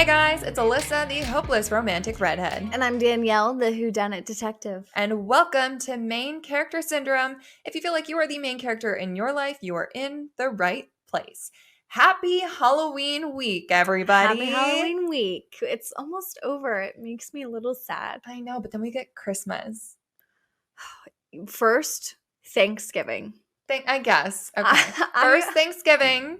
Hey guys, it's Alyssa, the hopeless romantic redhead. And I'm Danielle, the whodunit detective. And welcome to Main Character Syndrome. If you feel like you are the main character in your life, you are in the right place. Happy Halloween week, everybody. Happy Halloween week. It's almost over. It makes me a little sad. I know, but then we get Christmas. First, Thanksgiving. I guess. Okay. First Thanksgiving.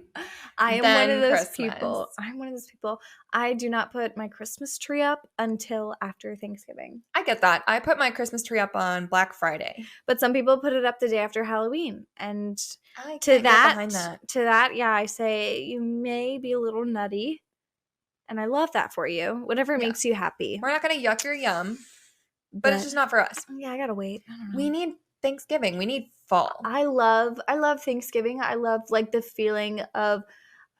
I am then one of those Christmas. people. I'm one of those people. I do not put my Christmas tree up until after Thanksgiving. I get that. I put my Christmas tree up on Black Friday. But some people put it up the day after Halloween. And I to can't get that, behind that. yeah, I say you may be a little nutty. And I love that for you. Whatever makes you happy. We're not going to yuck your yum, but it's just not for us. Yeah, I gotta wait. I don't know. We need Thanksgiving. We need fall. I love Thanksgiving. I love like the feeling of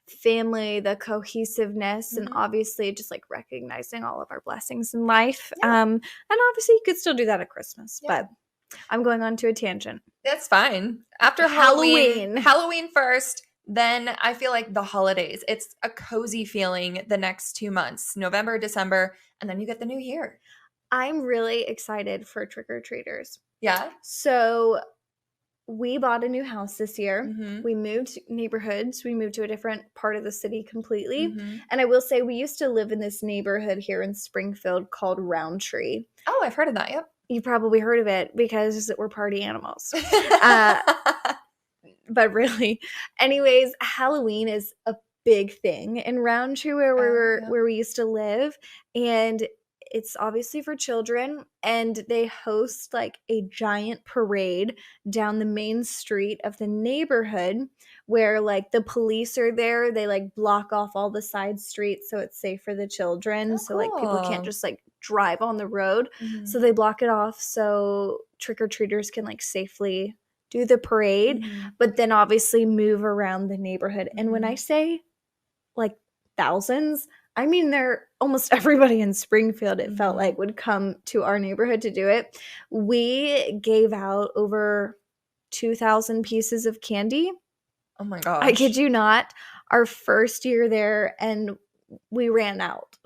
family, the cohesiveness, and obviously just like recognizing all of our blessings in life. And obviously you could still do that at Christmas, but I'm going on to a tangent. That's fine. After Halloween first, then I feel like the holidays. It's a cozy feeling the next 2 months, November, December, and then you get the new year. I'm really excited for trick-or-treaters. Yeah. So we bought a new house this year. Mm-hmm. We moved neighborhoods. We moved to a different part of the city completely. Mm-hmm. And I will say we used to live in this neighborhood here in Springfield called Roundtree. Oh, I've heard of that. Yep. You probably heard of it because we're party animals. But really, anyways, Halloween is a big thing in Roundtree where we used to live. And it's obviously for children, and they host like a giant parade down the main street of the neighborhood where like the police are there. They like block off all the side streets so it's safe for the children. So like people can't just like drive on the road. Mm-hmm. So they block it off so trick-or-treaters can like safely do the parade, but then obviously move around the neighborhood. And when I say like thousands, I mean, they're almost everybody in Springfield, it felt like, would come to our neighborhood to do it. We gave out over 2,000 pieces of candy. Oh my gosh. I kid you not. Our first year there, and we ran out.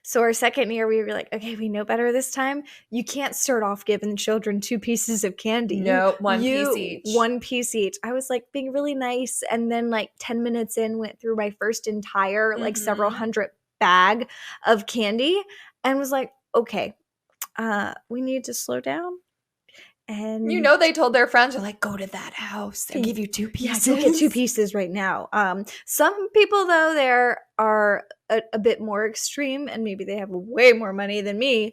So our second year, we were like, okay, we know better this time. You can't start off giving children 2 pieces of candy. No, one piece each. 1 piece each. I was like being really nice. And then like 10 minutes in, went through my first entire like several hundred bag of candy and was like, okay, we need to slow down. And you know, they told their friends, they're like, go to that house. They'll give you 2 pieces. Yeah, go get 2 pieces right now. Some people, though, there are a bit more extreme, and maybe they have way more money than me,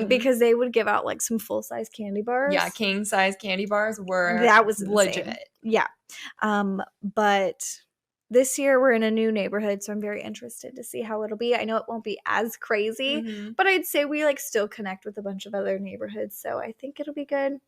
because they would give out like some full-size candy bars. Yeah, king-size candy bars were legit. Insane. Yeah. But this year we're in a new neighborhood, so I'm very interested to see how it'll be. I know it won't be as crazy, but I'd say we like still connect with a bunch of other neighborhoods, so I think it'll be good.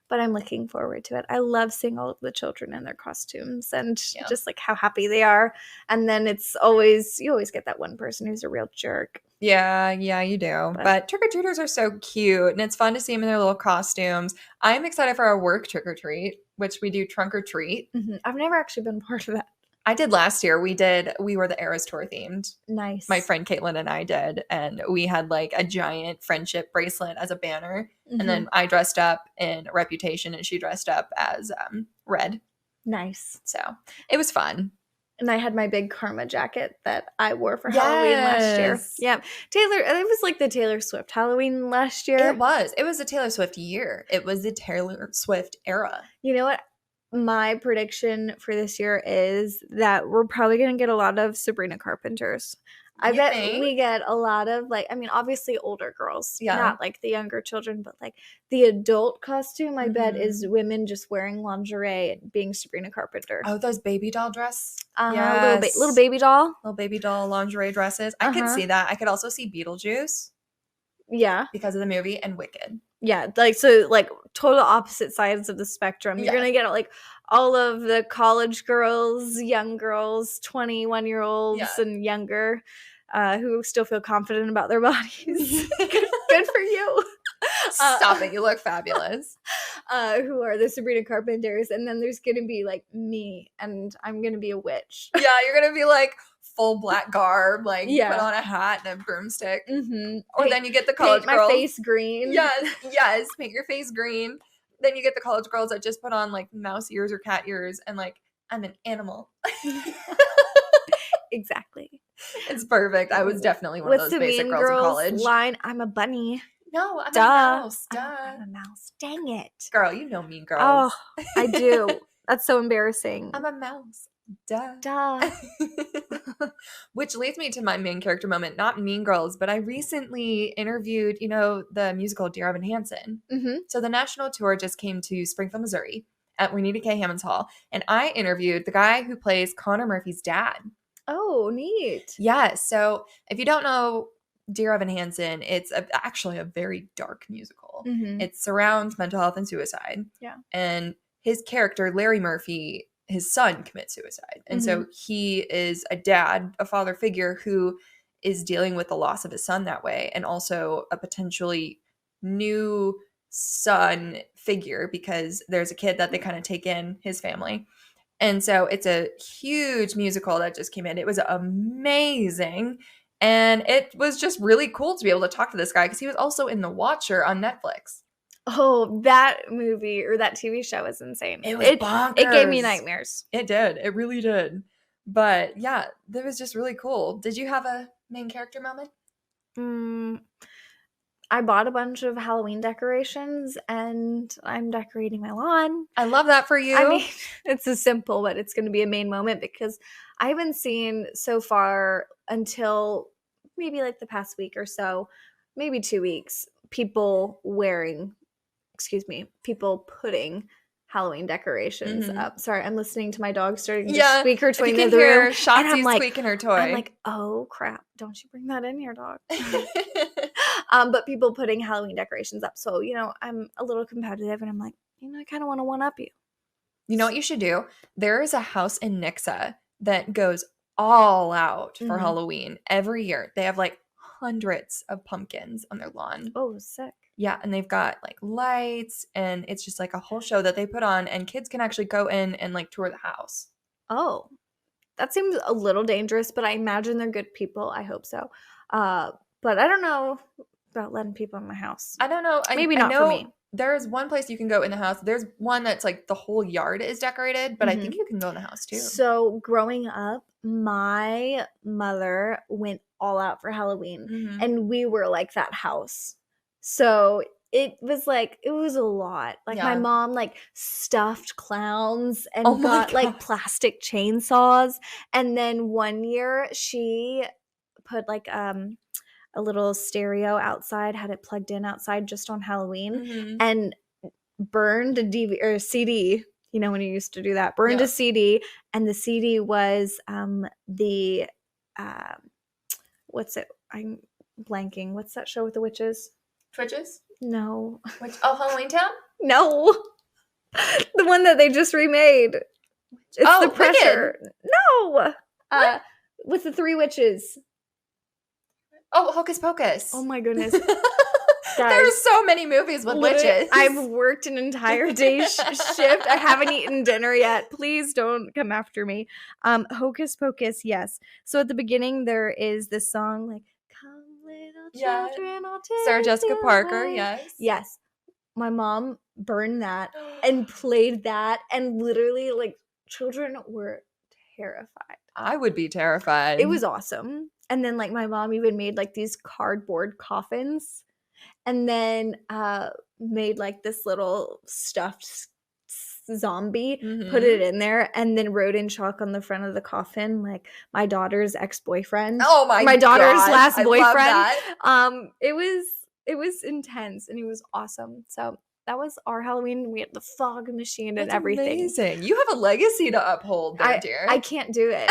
But I'm looking forward to it. I love seeing all of the children in their costumes and just like how happy they are. And then you always get that one person who's a real jerk. Yeah, you do. But trick-or-treaters are so cute, and it's fun to see them in their little costumes. I'm excited for our work trick-or-treat, which we do trunk or treat. I've never actually been part of that. I did last year. We were the Eras Tour themed. Nice. My friend Caitlin and I did. And we had like a giant friendship bracelet as a banner. And then I dressed up in Reputation and she dressed up as Red. Nice. So it was fun. And I had my big Karma jacket that I wore for Halloween last year. Yeah. It was like the Taylor Swift Halloween last year. It was. It was a Taylor Swift year. It was the Taylor Swift era. You know what? My prediction for this year is that we're probably going to get a lot of Sabrina Carpenters. I bet we get a lot of obviously older girls, not like the younger children, but like the adult costume, I bet is women just wearing lingerie and being Sabrina Carpenter. Oh, those baby doll dress. Yes. Little baby doll. Little baby doll lingerie dresses. I could see that. I could also see Beetlejuice. Yeah. Because of the movie, and Wicked. Yeah, like so like total opposite sides of the spectrum. You're going to get like all of the college girls, young girls, 21-year-olds and younger who still feel confident about their bodies. Good for you. Stop it. You look fabulous. Who are the Sabrina Carpenters. And then there's going to be like me, and I'm going to be a witch. Yeah, you're going to be like full black garb, like put on a hat and a broomstick. Or then you get the college girls. Paint my face green. Yes, paint your face green. Then you get the college girls that just put on like mouse ears or cat ears and like, I'm an animal. Exactly. It's perfect. I was definitely one of those basic girls in college. Line, I'm a bunny. No, I'm a mouse. Duh. I'm a mouse. Dang it. Girl, you know Mean Girls. Oh, I do. That's so embarrassing. I'm a mouse. Duh. Which leads me to my main character moment, not Mean Girls, but I recently interviewed, the musical Dear Evan Hansen. So the national tour just came to Springfield, Missouri at Juanita K. Hammond's Hall. And I interviewed the guy who plays Connor Murphy's dad. Oh, neat. Yeah. So if you don't know Dear Evan Hansen, it's actually a very dark musical. It surrounds mental health and suicide. Yeah. And his character, Larry Murphy, his son commits suicide. And so he is a dad, a father figure who is dealing with the loss of his son that way, and also a potentially new son figure because there's a kid that they kind of take in his family. And so it's a huge musical that just came in. It was amazing. And it was just really cool to be able to talk to this guy because he was also in The Watcher on Netflix. Oh, that movie or that TV show was insane. It was bonkers. It gave me nightmares. It did. It really did. But yeah, that was just really cool. Did you have a main character moment? I bought a bunch of Halloween decorations and I'm decorating my lawn. I love that for you. I mean, it's a simple, but it's going to be a main moment because I haven't seen so far until maybe like the past week or so, maybe 2 weeks, people putting Halloween decorations up. Sorry, I'm listening to my dog starting to squeak her toy in the room. Shotzi squeaking her toy. I'm like, oh crap, don't you bring that in here, dog. But people putting Halloween decorations up. So, I'm a little competitive and I'm like, I kind of want to one-up you. You know what you should do? There is a house in Nixa that goes all out for Halloween every year. They have like hundreds of pumpkins on their lawn. Oh, sick. Yeah, and they've got like lights and it's just like a whole show that they put on and kids can actually go in and like tour the house. Oh, that seems a little dangerous, but I imagine they're good people. I hope so. But I don't know about letting people in my house. I don't know. Maybe not for me. There's one place you can go in the house. There's one that's like the whole yard is decorated, but I think you can go in the house too. So growing up, my mother went all out for Halloween and we were like that house. So it was a lot. Like my mom like stuffed clowns and got like plastic chainsaws. And then one year she put like a little stereo outside, had it plugged in outside just on Halloween and burned a DVD or a CD. You know when you used to do that, burned a CD, and the CD was what's it? I'm blanking. What's that show with the witches? Twitches? No. Halloweentown? No. The one that they just remade. It's The Pressure. Wicked. No. With the 3 witches. Oh, Hocus Pocus. Oh my goodness. There's so many movies with witches. I've worked an entire day shift. I haven't eaten dinner yet. Please don't come after me. Hocus Pocus, yes. So at the beginning there is this song like, come little children, I'll take Sarah Jessica Parker, away. yes. Yes. My mom burned that and played that, and literally like children were terrified. I would be terrified. It was awesome. And then like my mom even made like these cardboard coffins and then made like this little stuffed zombie, put it in there, and then wrote in chalk on the front of the coffin like my daughter's ex-boyfriend. Oh my daughter's last boyfriend. I love that. It was intense and it was awesome. So that was our Halloween. We had the fog machine and everything. Amazing. You have a legacy to uphold there, dear. I can't do it.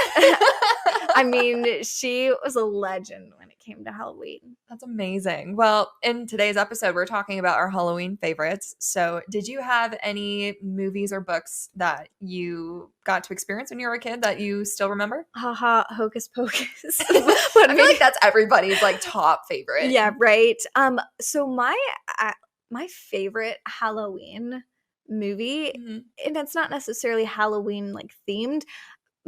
I mean, she was a legend when it came to Halloween. That's amazing. Well, in today's episode, we're talking about our Halloween favorites. So did you have any movies or books that you got to experience when you were a kid that you still remember? Haha, Hocus Pocus. I feel like that's everybody's like top favorite. Yeah, right. So my favorite Halloween movie, and it's not necessarily Halloween like themed,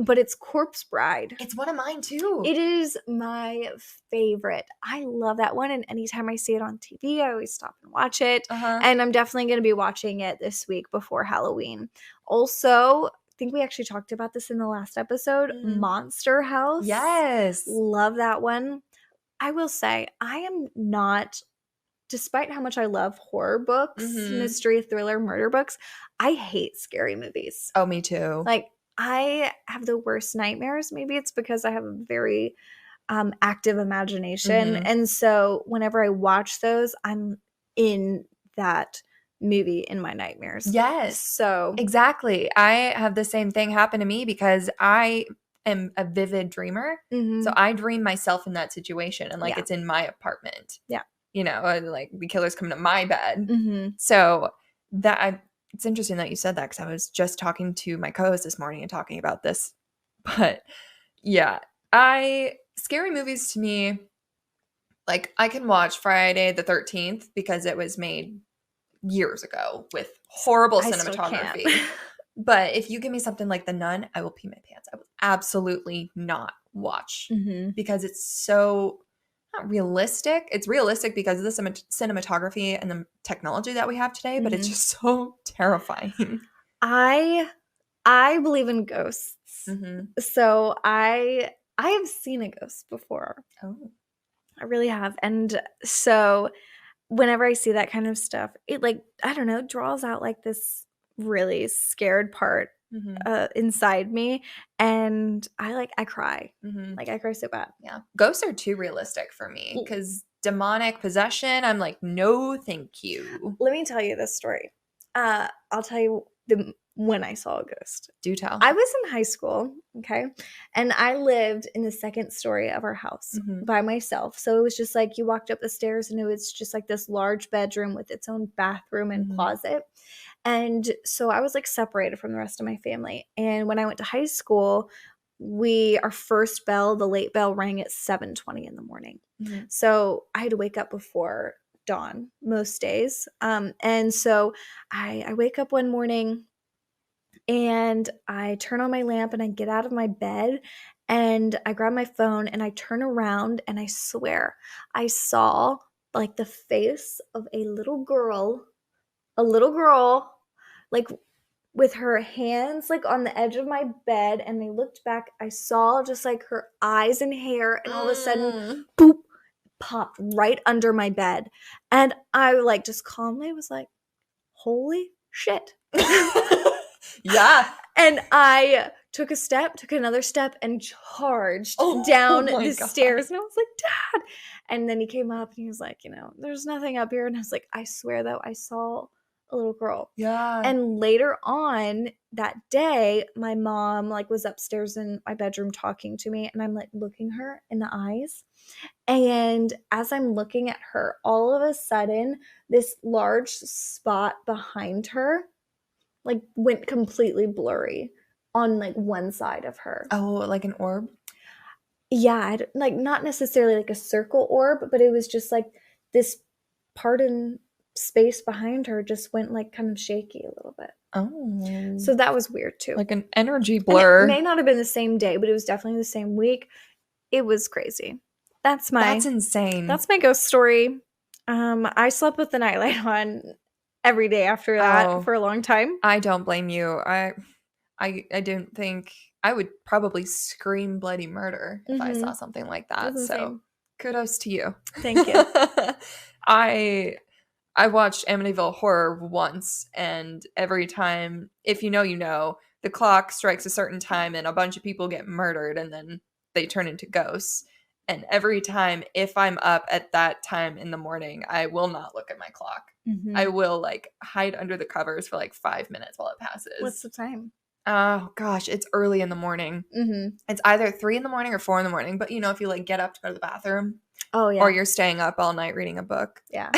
but it's Corpse Bride. It's one of mine too. It is my favorite. I love that one, and anytime I see it on TV, I always stop and watch it. And I'm definitely going to be watching it this week before Halloween. Also, I think we actually talked about this in the last episode, Monster House. Yes. Love that one. I will say, I am not, despite how much I love horror books, mystery, thriller, murder books, I hate scary movies. Oh, me too. Like, I have the worst nightmares. Maybe it's because I have a very active imagination. And so whenever I watch those, I'm in that movie in my nightmares. Yes. So exactly. I have the same thing happen to me because I am a vivid dreamer. So I dream myself in that situation, and like it's in my apartment. Yeah. You know, like the killer's coming to my bed. So that it's interesting that you said that, because I was just talking to my co-host this morning and talking about this. But yeah, scary movies to me, like I can watch Friday the 13th because it was made years ago with horrible cinematography. But if you give me something like The Nun, I will pee my pants. I will absolutely not watch because it's so not realistic. It's realistic because of the cinematography and the technology that we have today, but it's just so terrifying. I believe in ghosts. So I have seen a ghost before. Oh. I really have. And so whenever I see that kind of stuff, it like, I don't know, draws out like this really scared part inside me, and I cry. Like I cry so bad. Yeah, ghosts are too realistic for me because demonic possession, I'm like, no thank you. Let me tell you this story. I'll tell you when I saw a ghost. Do tell. I was in high school, okay, and I lived in the second story of our house by myself. So it was just like you walked up the stairs and it was just like this large bedroom with its own bathroom and closet. And so I was like separated from the rest of my family. And when I went to high school, our first bell, the late bell, rang at 7:20 in the morning. So I had to wake up before dawn most days. And so I wake up one morning and I turn on my lamp and I get out of my bed and I grab my phone and I turn around, and I swear I saw like the face of a little girl, like with her hands like on the edge of my bed, and I looked back, I saw just like her eyes and hair, and all of a sudden boop, popped right under my bed. And I like just calmly was like, holy shit. Yeah. And I took another step, and charged down the stairs. And I was like, Dad. And then he came up and he was like, there's nothing up here. And I was like, I swear though, I saw a little girl. Yeah. And later on that day, my mom like was upstairs in my bedroom talking to me, and I'm like looking her in the eyes. And as I'm looking at her, all of a sudden, this large spot behind her like went completely blurry on like one side of her. Oh, like an orb? Yeah, like not necessarily like a circle orb, but it was just like this part in space behind her just went like kind of shaky a little bit. Oh. So that was weird too. Like an energy blur. And it may not have been the same day, but it was definitely the same week. It was crazy. That's insane. That's my ghost story. I slept with the nightlight on every day after that for a long time. I don't blame you. I don't think I would probably scream bloody murder if I saw something like that. So kudos to you. Thank you. I watched Amityville Horror once, and every time, if you know, the clock strikes a certain time and a bunch of people get murdered and then they turn into ghosts. And every time, if I'm up at that time in the morning, I will not look at my clock. I will like hide under the covers for like 5 minutes while it passes. What's the time? Oh gosh, it's early in the morning. It's either 3 in the morning or 4 in the morning. But if you like get up to go to the bathroom, or you're staying up all night reading a book. Yeah.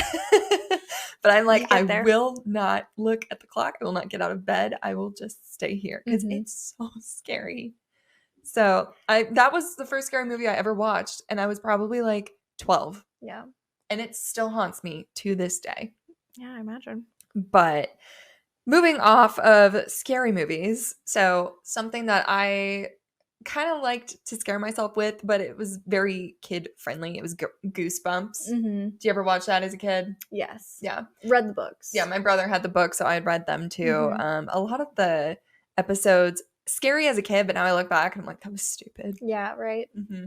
But I'm like, I will not look at the clock. I will not get out of bed. I will just stay here because it's so scary. So that was the first scary movie I ever watched, and I was probably like 12. Yeah. And it still haunts me to this day. Yeah, I imagine. But moving off of scary movies, so something that I kind of liked to scare myself with, but it was very kid friendly. It was Goosebumps. Mm-hmm. Do you ever watch that as a kid? Yes. Yeah. Read the books. Yeah, my brother had the book, so I had read them too. Mm-hmm. A lot of the episodes, scary as a kid, but now I look back and I'm like, that was stupid. Yeah, right. Mm-hmm.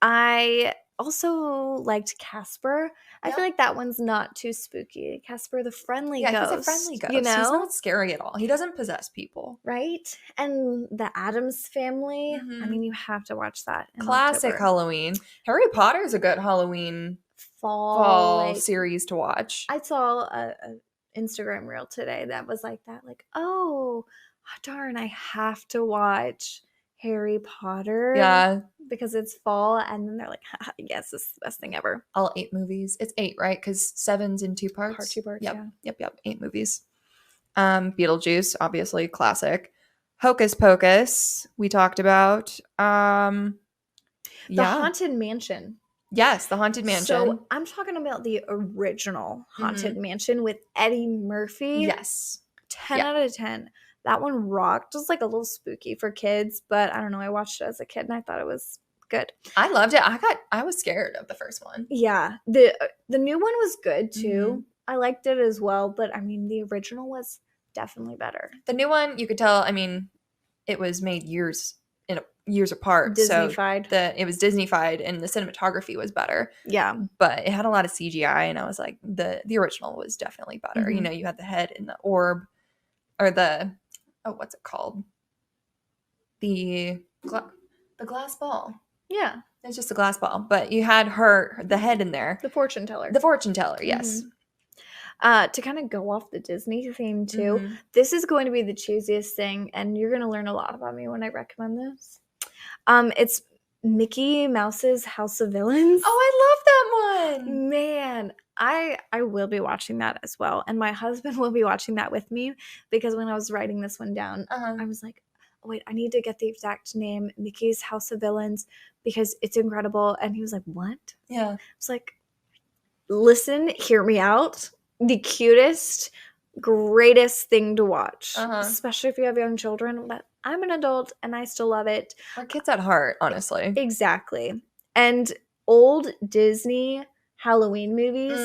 I also liked Casper. I Yeah. feel like that one's not too spooky. Casper the Friendly Ghost. Yeah, he's a friendly ghost. You know? He's not scary at all. He doesn't possess people. Right? And the Addams Family. Mhm. I mean, you have to watch that in Classic October. Halloween. Harry Potter's a good Halloween Fall like, series to watch. I saw a Instagram reel today that was like that. Like, oh, darn, I have to watch Harry Potter. Yeah. Because it's fall, and then they're like, yes, this is the best thing ever. All 8 movies. It's 8, right? Because 7's in 2 parts. 2 parts, yep. yeah. Yep. 8 movies. Beetlejuice, obviously, classic. Hocus Pocus, we talked about. The Haunted Mansion. Yes, the Haunted Mansion. So I'm talking about the original Haunted Mansion with Eddie Murphy. Yes. 10 out of 10. That one rocked. It was like a little spooky for kids, but I don't know. I watched it as a kid and I thought it was good. I loved it. I was scared of the first one. Yeah. The new one was good too. I liked it as well, but I mean the original was definitely better. The new one, you could tell, I mean, it was made years apart. Disney-fied. So it was Disney-fied and the cinematography was better. Yeah. But it had a lot of CGI and I was like, the original was definitely better. You know, you had the head in the orb or what's it called? The glass ball. Yeah. It's just a glass ball. But you had the head in there. The fortune teller. The fortune teller, yes. To kind of go off the Disney theme too, this is going to be the cheesiest thing, and you're going to learn a lot about me when I recommend this. It's Mickey Mouse's House of Villains. Oh, I love that one. Man, I will be watching that as well, and my husband will be watching that with me because when I was writing this one down, I was like, oh, wait, I need to get the exact name, Mickey's House of Villains, because it's incredible. And he was like, what? Yeah. I was like, listen, hear me out. The cutest, greatest thing to watch, especially if you have young children. But I'm an adult and I still love it. We're kids at heart, honestly. Exactly. And old Disney Halloween movies,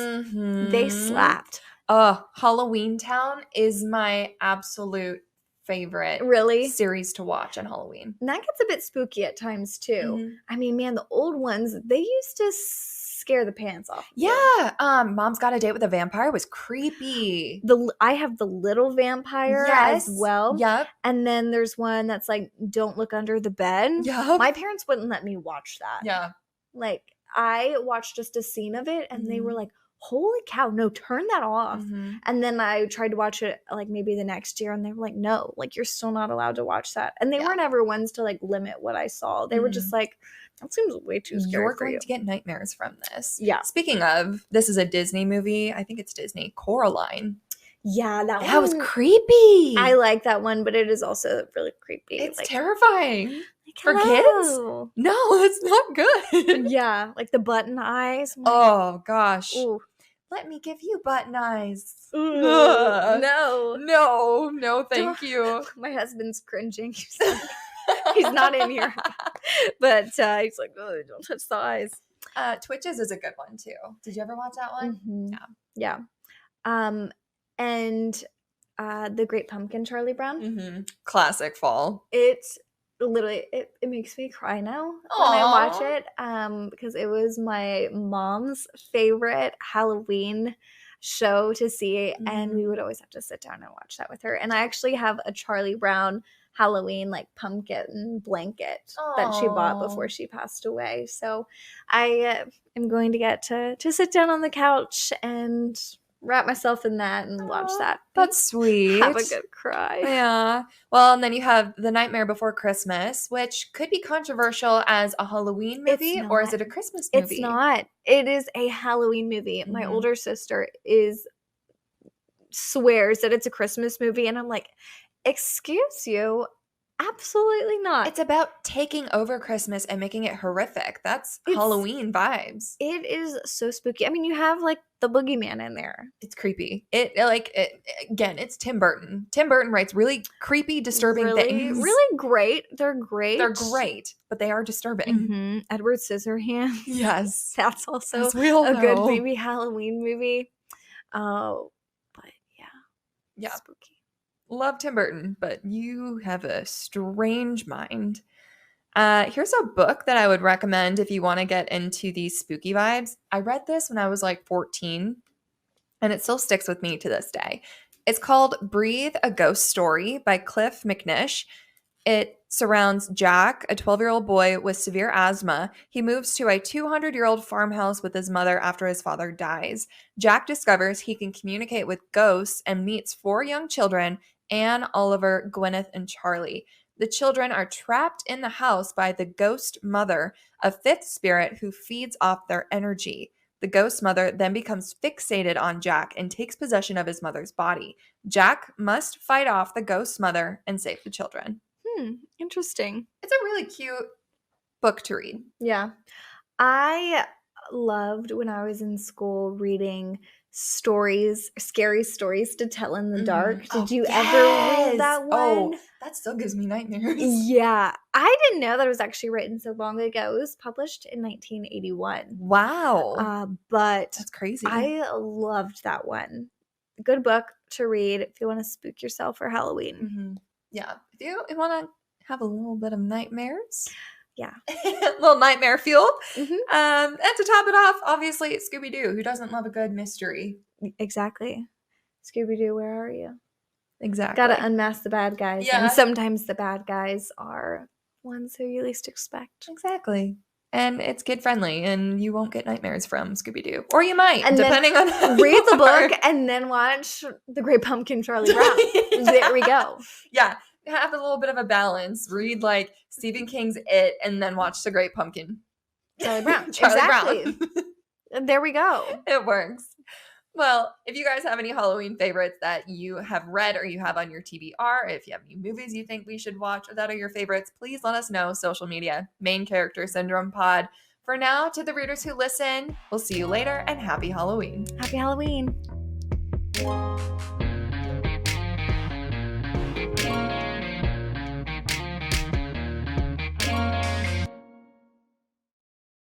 they slapped. Halloweentown is my absolute favorite series to watch on Halloween. And that gets a bit spooky at times too. I mean, man, the old ones, they used to scare the pants off. Yeah. Mom's Got a Date with a Vampire was creepy. I have the little vampire as well. Yep. And then there's one that's like, Don't Look Under the Bed. Yep. My parents wouldn't let me watch that. Yeah. Like, I watched just a scene of it and they were like, holy cow, no, turn that off. And then I tried to watch it like maybe the next year and they were like, no, like you're still not allowed to watch that. And they weren't ever ones to like limit what I saw. They were just like, that seems way too scary. You're going to get nightmares from this. Yeah. Speaking of, this is a Disney movie. I think it's Disney. Coraline. Yeah, that was creepy. I like that one, but it is also really creepy. It's like, terrifying. Like, for kids? No, it's not good. Yeah, like the button eyes. Oh, gosh. Ooh. Let me give you button eyes. No, thank you. My husband's cringing. He's not in here. But he's like, oh, don't touch the eyes. Twitches is a good one, too. Did you ever watch that one? Yeah. And The Great Pumpkin, Charlie Brown. Classic fall. It's literally, it makes me cry now when I watch it because it was my mom's favorite Halloween show to see, and we would always have to sit down and watch that with her. And I actually have a Charlie Brown Halloween like pumpkin blanket that she bought before she passed away. So I am going to get to sit down on the couch and wrap myself in that and watch that. That's sweet. Have a good cry. Yeah. Well, and then you have The Nightmare Before Christmas, which could be controversial as a Halloween movie, or is it a Christmas movie? It's not. It is a Halloween movie. My older sister swears that it's a Christmas movie, and I'm like, excuse you? Absolutely not. It's about taking over Christmas and making it horrific. That's Halloween vibes. It is so spooky. I mean, you have like the boogeyman in there. It's creepy. Again, it's Tim Burton. Tim Burton writes really creepy, disturbing things. Really great. They're great. They're great, but they are disturbing. Mm-hmm. Edward Scissorhands. Yes. That's also a good baby Halloween movie. Oh, but yeah. Spooky. Love Tim Burton, but you have a strange mind. Here's a book that I would recommend if you want to get into these spooky vibes. I read this when I was like 14, and it still sticks with me to this day. It's called Breathe, a Ghost Story by Cliff McNish. It surrounds Jack, a 12-year-old boy with severe asthma. He moves to a 200-year-old farmhouse with his mother after his father dies. Jack discovers he can communicate with ghosts and meets 4 young children, Anne, Oliver, Gwyneth, and Charlie. The children are trapped in the house by the ghost mother, a 5th spirit who feeds off their energy. The ghost mother then becomes fixated on Jack and takes possession of his mother's body. Jack must fight off the ghost mother and save the children. Interesting. It's a really cute book to read. Yeah. I loved when I was in school reading scary stories to tell in the dark. Did you ever read that one? Oh, that still gives me nightmares. Yeah. I didn't know that it was actually written so long ago. It was published in 1981. Wow. But that's crazy. I loved that one. Good book to read if you want to spook yourself for Halloween. Mm-hmm. Yeah. If you want to have a little bit of nightmares. Yeah. A little nightmare fuel. Mm-hmm. And to top it off, obviously, Scooby-Doo. Who doesn't love a good mystery? Exactly. Scooby-Doo, where are you? Exactly. Gotta unmask the bad guys. Yeah. And sometimes the bad guys are ones who you least expect. Exactly. And it's kid-friendly, and you won't get nightmares from Scooby-Doo. Or you might, and depending on how read the book and then watch The Great Pumpkin, Charlie Brown. Yeah. There we go. Yeah. Have a little bit of a balance. Read like Stephen King's It and then watch The Great Pumpkin. Charlie Brown. Exactly. Brown. There we go. It works. Well, if you guys have any Halloween favorites that you have read or you have on your TBR, if you have any movies you think we should watch or that are your favorites, please let us know. Social media, Main Character Syndrome Pod. For now, to the readers who listen, we'll see you later and happy Halloween. Happy Halloween.